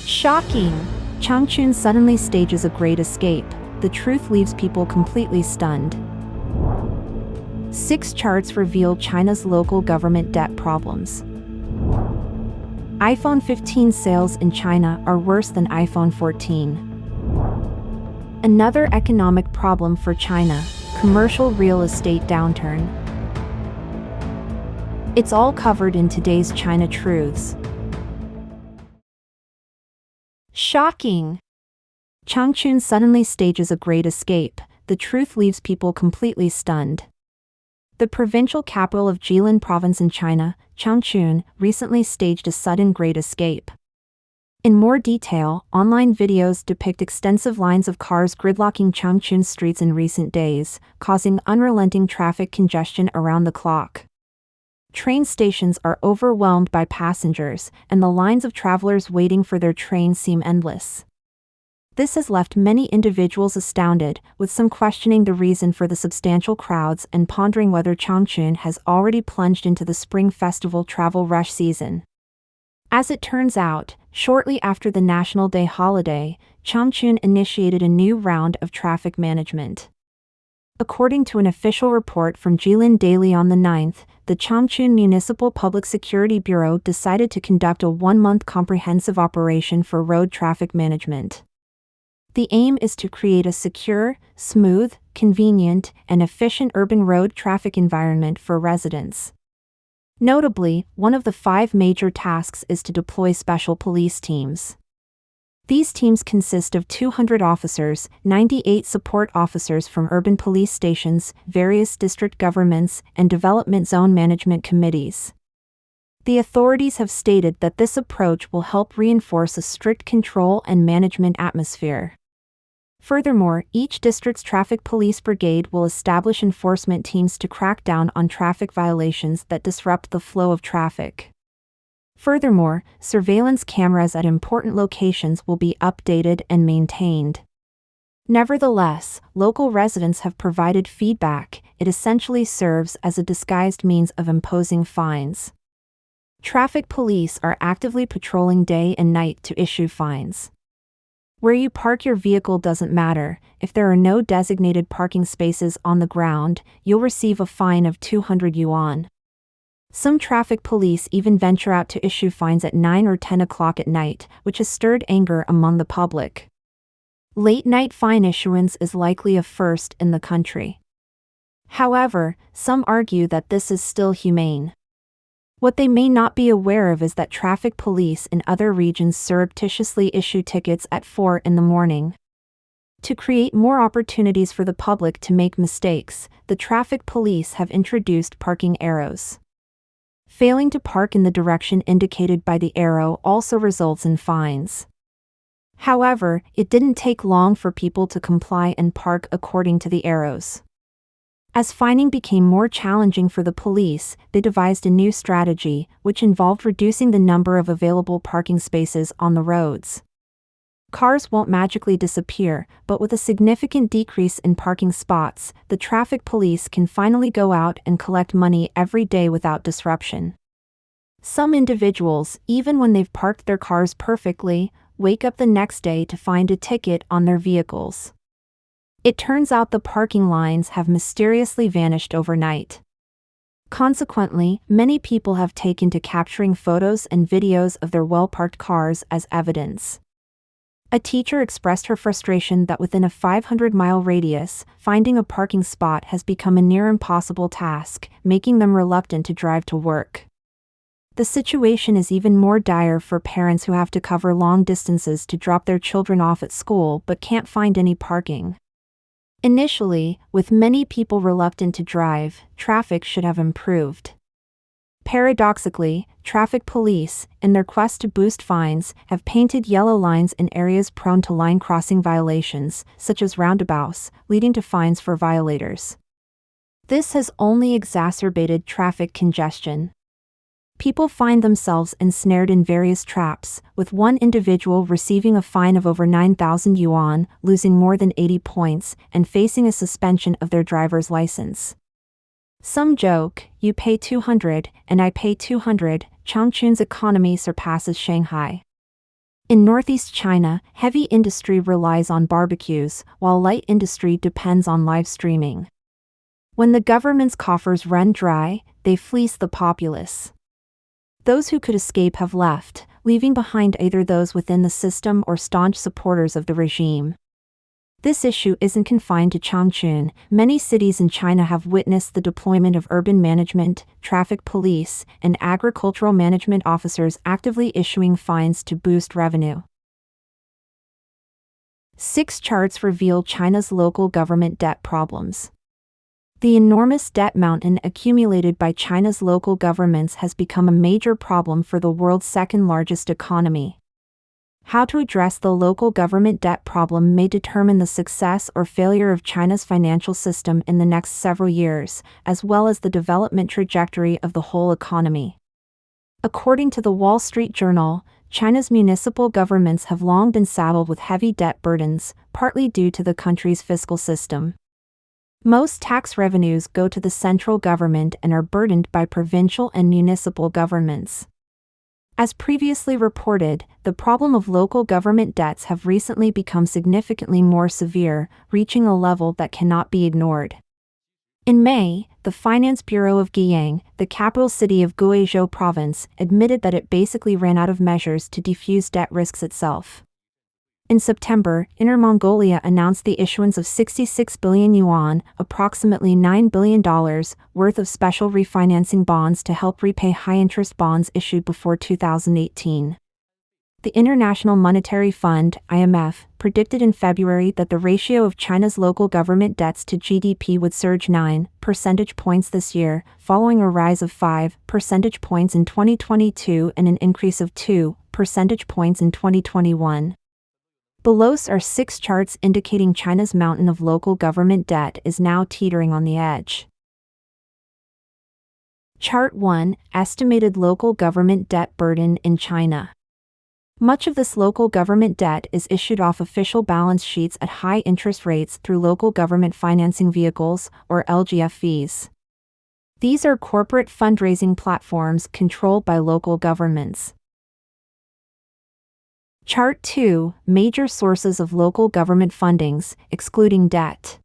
Shocking! Changchun suddenly stages a great escape. The truth leaves people completely stunned. 6 charts reveal China's local government debt problems. iPhone 15 sales in China are worse than iPhone 14. Another economic problem for China: commercial real estate downturn. It's all covered in today's China Truths. Shocking! Changchun suddenly stages a great escape. The truth leaves people completely stunned. The provincial capital of Jilin province in China, Changchun, recently staged a sudden great escape. In more detail, online videos depict extensive lines of cars gridlocking Changchun streets in recent days, causing unrelenting traffic congestion around the clock. Train stations are overwhelmed by passengers, and the lines of travelers waiting for their train seem endless. This has left many individuals astounded, with some questioning the reason for the substantial crowds and pondering whether Changchun has already plunged into the Spring Festival travel rush season. As it turns out, shortly after the National Day holiday, Changchun initiated a new round of traffic management. According to an official report from Jilin Daily on the 9th, the Changchun Municipal Public Security Bureau decided to conduct a 1-month comprehensive operation for road traffic management. The aim is to create a secure, smooth, convenient, and efficient urban road traffic environment for residents. Notably, one of the 5 major tasks is to deploy special police teams. These teams consist of 200 officers, 98 support officers from urban police stations, various district governments, and development zone management committees. The authorities have stated that this approach will help reinforce a strict control and management atmosphere. Furthermore, each district's traffic police brigade will establish enforcement teams to crack down on traffic violations that disrupt the flow of traffic. Furthermore, surveillance cameras at important locations will be updated and maintained. Nevertheless, local residents have provided feedback. It essentially serves as a disguised means of imposing fines. Traffic police are actively patrolling day and night to issue fines. Where you park your vehicle doesn't matter. If there are no designated parking spaces on the ground, you'll receive a fine of 200 yuan. Some traffic police even venture out to issue fines at 9 or 10 o'clock at night, which has stirred anger among the public. Late-night fine issuance is likely a first in the country. However, some argue that this is still humane. What they may not be aware of is that traffic police in other regions surreptitiously issue tickets at 4 in the morning. To create more opportunities for the public to make mistakes, the traffic police have introduced parking arrows. Failing to park in the direction indicated by the arrow also results in fines. However, it didn't take long for people to comply and park according to the arrows. As fining became more challenging for the police, they devised a new strategy, which involved reducing the number of available parking spaces on the roads. Cars won't magically disappear, but with a significant decrease in parking spots, the traffic police can finally go out and collect money every day without disruption. Some individuals, even when they've parked their cars perfectly, wake up the next day to find a ticket on their vehicles. It turns out the parking lines have mysteriously vanished overnight. Consequently, many people have taken to capturing photos and videos of their well-parked cars as evidence. A teacher expressed her frustration that within a 500-mile radius, finding a parking spot has become a near impossible task, making them reluctant to drive to work. The situation is even more dire for parents who have to cover long distances to drop their children off at school but can't find any parking. Initially, with many people reluctant to drive, traffic should have improved. Paradoxically, traffic police, in their quest to boost fines, have painted yellow lines in areas prone to line crossing violations, such as roundabouts, leading to fines for violators. This has only exacerbated traffic congestion. People find themselves ensnared in various traps, with one individual receiving a fine of over 9,000 yuan, losing more than 80 points, and facing a suspension of their driver's license. Some joke, "You pay 200, and I pay 200, Changchun's economy surpasses Shanghai." In northeast China, heavy industry relies on barbecues, while light industry depends on live streaming. When the government's coffers run dry, they fleece the populace. Those who could escape have left, leaving behind either those within the system or staunch supporters of the regime. This issue isn't confined to Changchun. Many cities in China have witnessed the deployment of urban management, traffic police, and agricultural management officers actively issuing fines to boost revenue. 6 charts reveal China's local government debt problems. The enormous debt mountain accumulated by China's local governments has become a major problem for the world's second-largest economy. How to address the local government debt problem may determine the success or failure of China's financial system in the next several years, as well as the development trajectory of the whole economy. According to the Wall Street Journal, China's municipal governments have long been saddled with heavy debt burdens, partly due to the country's fiscal system. Most tax revenues go to the central government and are burdened by provincial and municipal governments. As previously reported, the problem of local government debts have recently become significantly more severe, reaching a level that cannot be ignored. In May, the Finance Bureau of Guiyang, the capital city of Guizhou province, admitted that it basically ran out of measures to defuse debt risks itself. In September, Inner Mongolia announced the issuance of 66 billion yuan, approximately $9 billion, worth of special refinancing bonds to help repay high-interest bonds issued before 2018. The International Monetary Fund, IMF, predicted in February that the ratio of China's local government debts to GDP would surge 9 percentage points this year, following a rise of 5 percentage points in 2022 and an increase of 2 percentage points in 2021. Below are 6 charts indicating China's mountain of local government debt is now teetering on the edge. Chart 1: Estimated local government debt burden in China. Much of this local government debt is issued off official balance sheets at high interest rates through local government financing vehicles, or LGFVs. These are corporate fundraising platforms controlled by local governments. Chart 2: Major sources of local government fundings, excluding debt.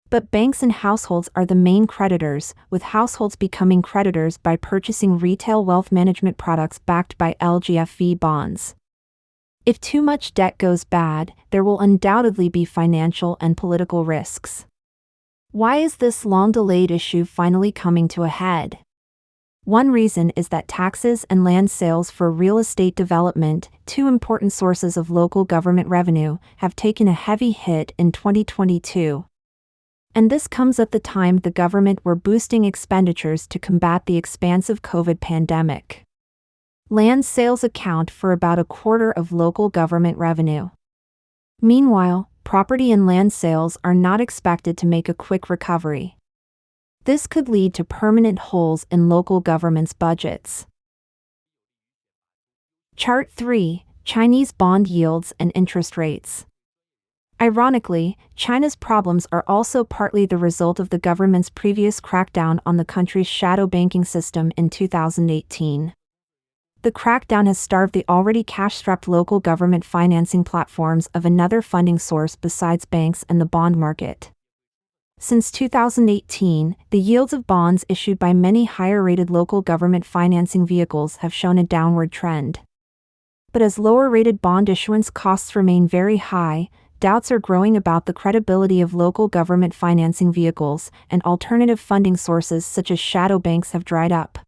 But banks and households are the main creditors, with households becoming creditors by purchasing retail wealth management products backed by LGFV bonds. If too much debt goes bad, there will undoubtedly be financial and political risks. Why is this long-delayed issue finally coming to a head? One reason is that taxes and land sales for real estate development, 2 important sources of local government revenue, have taken a heavy hit in 2022. And this comes at the time the government were boosting expenditures to combat the expansive COVID pandemic. Land sales account for about a quarter of local government revenue. Meanwhile, property and land sales are not expected to make a quick recovery. This could lead to permanent holes in local governments' budgets. Chart 3: Chinese bond yields and interest rates. Ironically, China's problems are also partly the result of the government's previous crackdown on the country's shadow banking system in 2018. The crackdown has starved the already cash-strapped local government financing platforms of another funding source besides banks and the bond market. Since 2018, the yields of bonds issued by many higher-rated local government financing vehicles have shown a downward trend. But as lower-rated bond issuance costs remain very high, doubts are growing about the credibility of local government financing vehicles, and alternative funding sources such as shadow banks have dried up.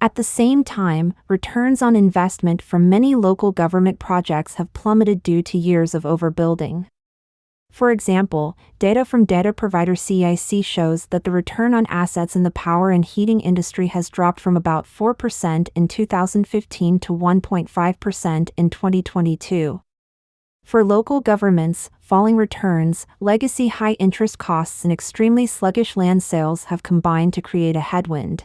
At the same time, returns on investment from many local government projects have plummeted due to years of overbuilding. For example, data from data provider CIC shows that the return on assets in the power and heating industry has dropped from about 4% in 2015 to 1.5% in 2022. For local governments, falling returns, legacy high interest costs, and extremely sluggish land sales have combined to create a headwind.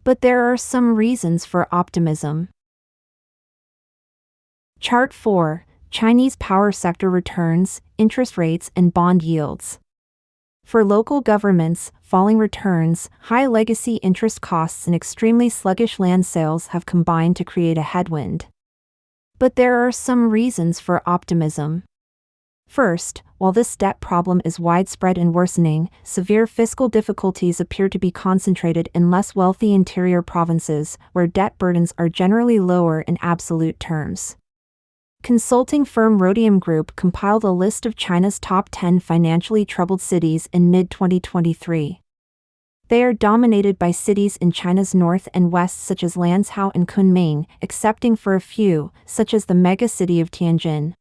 But there are some reasons for optimism. Chart 4: Chinese power sector returns, interest rates, and bond yields. For local governments, falling returns, high legacy interest costs, and extremely sluggish land sales have combined to create a headwind. But there are some reasons for optimism. First, while this debt problem is widespread and worsening, severe fiscal difficulties appear to be concentrated in less wealthy interior provinces, where debt burdens are generally lower in absolute terms. Consulting firm Rhodium Group compiled a list of China's top 10 financially troubled cities in mid-2023. They are dominated by cities in China's north and west such as Lanzhou and Kunming, excepting for a few, such as the mega-city of Tianjin.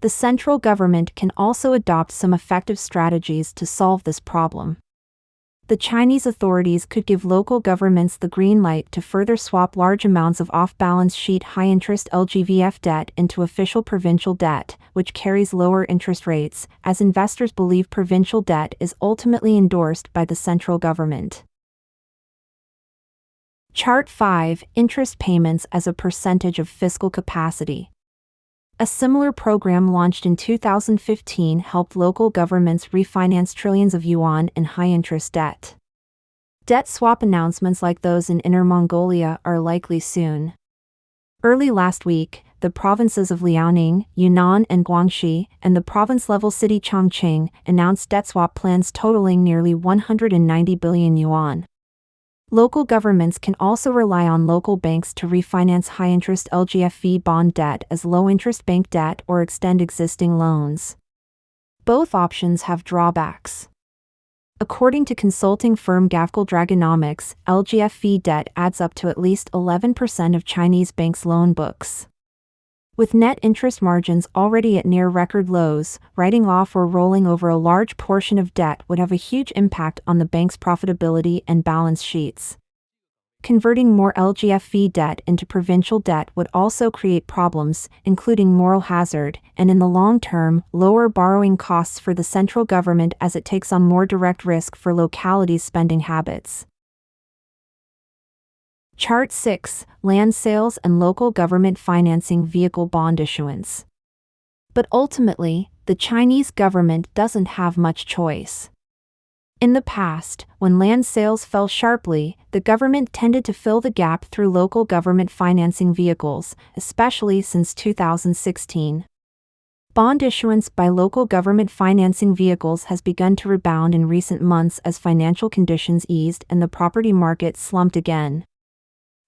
The central government can also adopt some effective strategies to solve this problem. The Chinese authorities could give local governments the green light to further swap large amounts of off-balance sheet high-interest LGVF debt into official provincial debt, which carries lower interest rates, as investors believe provincial debt is ultimately endorsed by the central government. Chart 5: Interest payments as a percentage of fiscal capacity. A similar program launched in 2015 helped local governments refinance trillions of yuan in high-interest debt. Debt swap announcements like those in Inner Mongolia are likely soon. Early last week, the provinces of Liaoning, Yunnan, and Guangxi, and the province-level city Changchun announced debt swap plans totaling nearly 190 billion yuan. Local governments can also rely on local banks to refinance high-interest LGFV bond debt as low-interest bank debt or extend existing loans. Both options have drawbacks. According to consulting firm Gavkal Dragonomics, LGFV debt adds up to at least 11% of Chinese banks' loan books. With net interest margins already at near record lows, writing off or rolling over a large portion of debt would have a huge impact on the bank's profitability and balance sheets. Converting more LGFV debt into provincial debt would also create problems, including moral hazard, and in the long term, lower borrowing costs for the central government as it takes on more direct risk for localities' spending habits. Chart 6: Land sales and local government financing vehicle bond issuance. But ultimately, the Chinese government doesn't have much choice. In the past, when land sales fell sharply, the government tended to fill the gap through local government financing vehicles, especially since 2016. Bond issuance by local government financing vehicles has begun to rebound in recent months as financial conditions eased and the property market slumped again.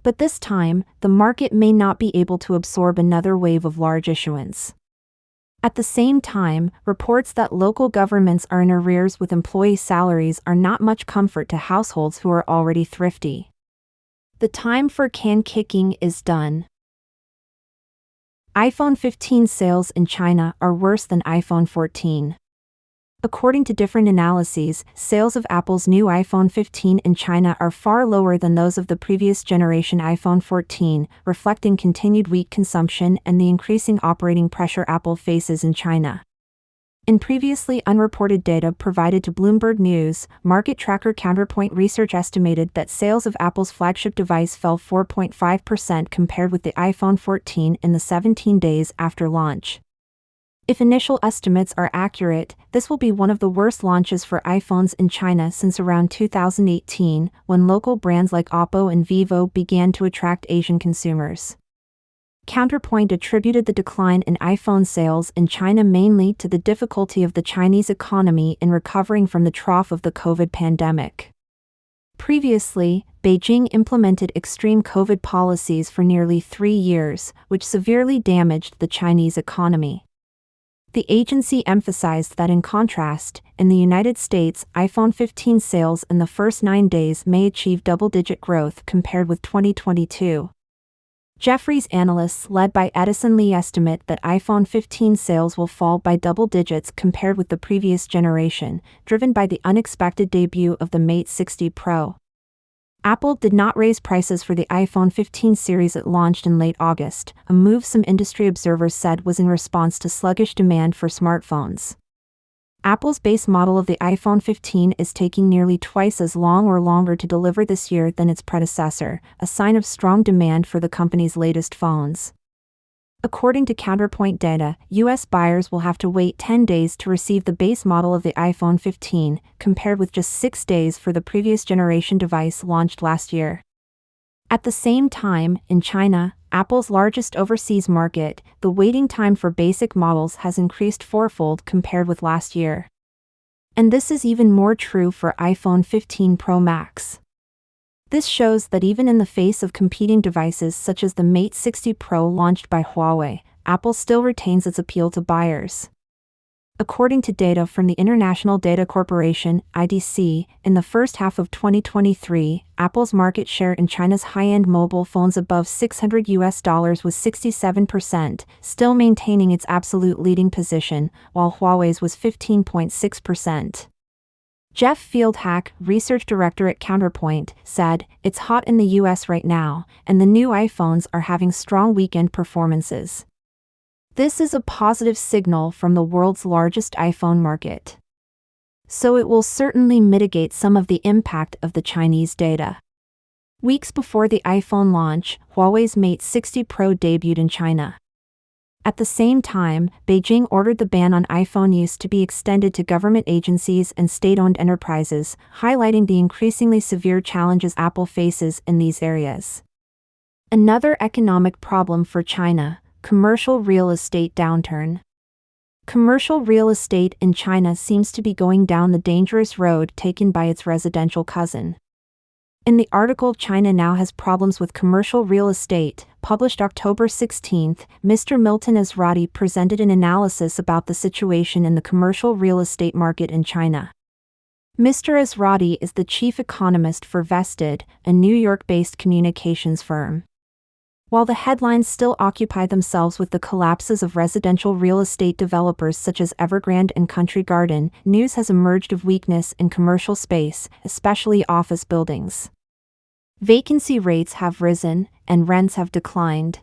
But this time, the market may not be able to absorb another wave of large issuance. At the same time, reports that local governments are in arrears with employee salaries are not much comfort to households who are already thrifty. The time for can kicking is done. iPhone 15 sales in China are worse than iPhone 14. According to different analyses, sales of Apple's new iPhone 15 in China are far lower than those of the previous generation iPhone 14, reflecting continued weak consumption and the increasing operating pressure Apple faces in China. In previously unreported data provided to Bloomberg News, market tracker Counterpoint Research estimated that sales of Apple's flagship device fell 4.5% compared with the iPhone 14 in the 17 days after launch. If initial estimates are accurate, this will be one of the worst launches for iPhones in China since around 2018, when local brands like Oppo and Vivo began to attract Asian consumers. Counterpoint attributed the decline in iPhone sales in China mainly to the difficulty of the Chinese economy in recovering from the trough of the COVID pandemic. Previously, Beijing implemented extreme COVID policies for nearly 3 years, which severely damaged the Chinese economy. The agency emphasized that in contrast, in the United States, iPhone 15 sales in the first 9 days may achieve double-digit growth compared with 2022. Jefferies analysts led by Edison Lee estimate that iPhone 15 sales will fall by double digits compared with the previous generation, driven by the unexpected debut of the Mate 60 Pro. Apple did not raise prices for the iPhone 15 series it launched in late August, a move some industry observers said was in response to sluggish demand for smartphones. Apple's base model of the iPhone 15 is taking nearly twice as long or longer to deliver this year than its predecessor, a sign of strong demand for the company's latest phones. According to Counterpoint data, U.S. buyers will have to wait 10 days to receive the base model of the iPhone 15, compared with just 6 days for the previous generation device launched last year. At the same time, in China, Apple's largest overseas market, the waiting time for basic models has increased fourfold compared with last year. And this is even more true for iPhone 15 Pro Max. This shows that even in the face of competing devices such as the Mate 60 Pro launched by Huawei, Apple still retains its appeal to buyers. According to data from the International Data Corporation, IDC, in the first half of 2023, Apple's market share in China's high-end mobile phones above $600 was 67%, still maintaining its absolute leading position, while Huawei's was 15.6%. Jeff Fieldhack, research director at Counterpoint, said, "It's hot in the US right now, and the new iPhones are having strong weekend performances. This is a positive signal from the world's largest iPhone market. So it will certainly mitigate some of the impact of the Chinese data." Weeks before the iPhone launch, Huawei's Mate 60 Pro debuted in China. At the same time, Beijing ordered the ban on iPhone use to be extended to government agencies and state-owned enterprises, highlighting the increasingly severe challenges Apple faces in these areas. Another economic problem for China: commercial real estate downturn. Commercial real estate in China seems to be going down the dangerous road taken by its residential cousin. In the article "China Now Has Problems with Commercial Real Estate," published October 16, Mr. Milton Ezrati presented an analysis about the situation in the commercial real estate market in China. Mr. Ezrati is the chief economist for Vested, a New York-based communications firm. While the headlines still occupy themselves with the collapses of residential real estate developers such as Evergrande and Country Garden, news has emerged of weakness in commercial space, especially office buildings. Vacancy rates have risen, and rents have declined.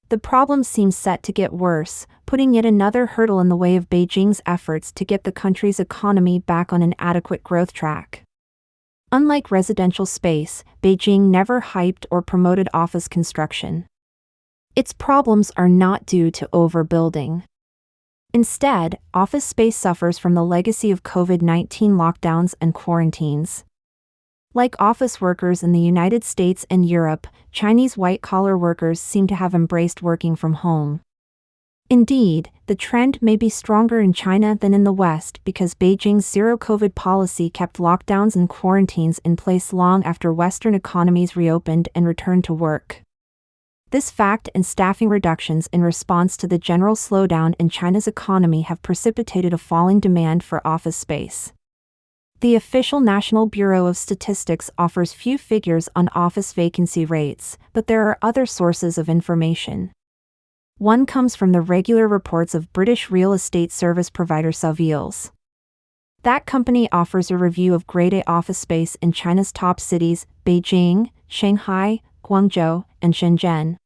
The problem seems set to get worse, putting yet another hurdle in the way of Beijing's efforts to get the country's economy back on an adequate growth track. Unlike residential space, Beijing never hyped or promoted office construction. Its problems are not due to overbuilding. Instead, office space suffers from the legacy of COVID-19 lockdowns and quarantines. Like office workers in the United States and Europe, Chinese white-collar workers seem to have embraced working from home. Indeed, the trend may be stronger in China than in the West because Beijing's zero-COVID policy kept lockdowns and quarantines in place long after Western economies reopened and returned to work. This fact and staffing reductions in response to the general slowdown in China's economy have precipitated a falling demand for office space. The official National Bureau of Statistics offers few figures on office vacancy rates, but there are other sources of information. One comes from the regular reports of British real estate service provider Savills. That company offers a review of Grade A office space in China's top cities, Beijing, Shanghai, Guangzhou, and Shenzhen.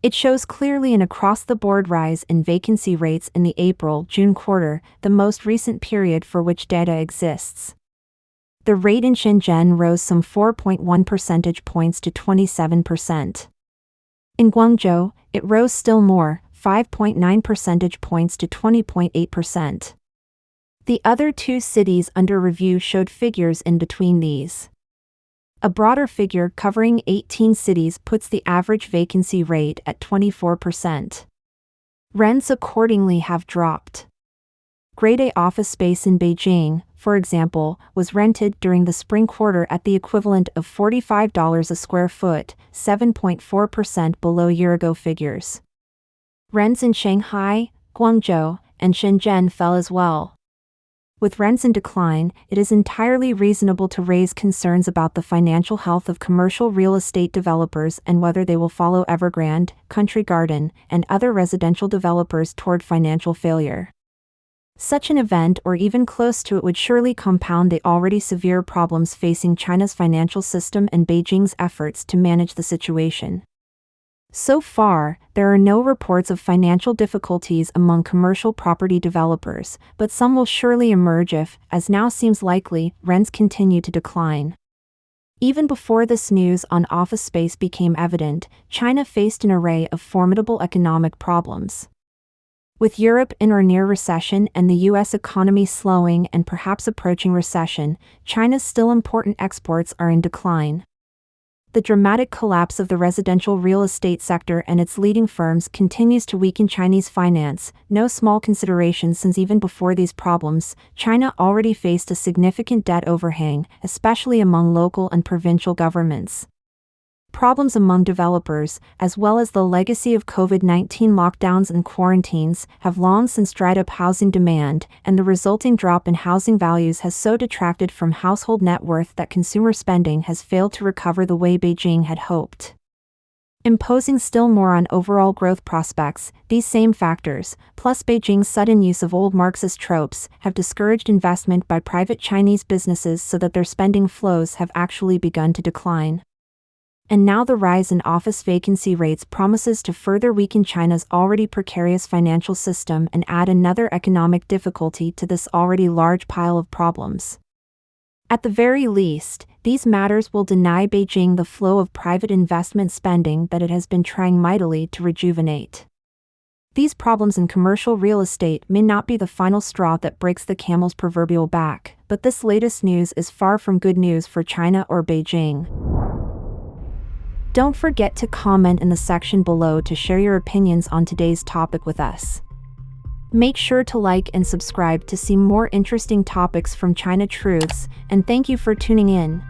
It shows clearly an across-the-board rise in vacancy rates in the April-June quarter, the most recent period for which data exists. The rate in Shenzhen rose some 4.1 percentage points to 27%. In Guangzhou, it rose still more, 5.9 percentage points to 20.8%. The other two cities under review showed figures in between these. A broader figure covering 18 cities puts the average vacancy rate at 24%. Rents accordingly have dropped. Grade A office space in Beijing, for example, was rented during the spring quarter at the equivalent of $45 a square foot, 7.4% below year-ago figures. Rents in Shanghai, Guangzhou, and Shenzhen fell as well. With rents in decline, it is entirely reasonable to raise concerns about the financial health of commercial real estate developers and whether they will follow Evergrande, Country Garden, and other residential developers toward financial failure. Such an event or even close to it would surely compound the already severe problems facing China's financial system and Beijing's efforts to manage the situation. So far, there are no reports of financial difficulties among commercial property developers, but some will surely emerge if, as now seems likely, rents continue to decline. Even before this news on office space became evident, China faced an array of formidable economic problems. With Europe in or near recession and the U.S. economy slowing and perhaps approaching recession, China's still important exports are in decline. The dramatic collapse of the residential real estate sector and its leading firms continues to weaken Chinese finance, no small consideration since even before these problems, China already faced a significant debt overhang, especially among local and provincial governments. Problems among developers, as well as the legacy of COVID-19 lockdowns and quarantines, have long since dried up housing demand, and the resulting drop in housing values has so detracted from household net worth that consumer spending has failed to recover the way Beijing had hoped. Imposing still more on overall growth prospects, these same factors, plus Beijing's sudden use of old Marxist tropes, have discouraged investment by private Chinese businesses so that their spending flows have actually begun to decline. And now the rise in office vacancy rates promises to further weaken China's already precarious financial system and add another economic difficulty to this already large pile of problems. At the very least, these matters will deny Beijing the flow of private investment spending that it has been trying mightily to rejuvenate. These problems in commercial real estate may not be the final straw that breaks the camel's proverbial back, but this latest news is far from good news for China or Beijing. Don't forget to comment in the section below to share your opinions on today's topic with us. Make sure to like and subscribe to see more interesting topics from China Truths, and thank you for tuning in.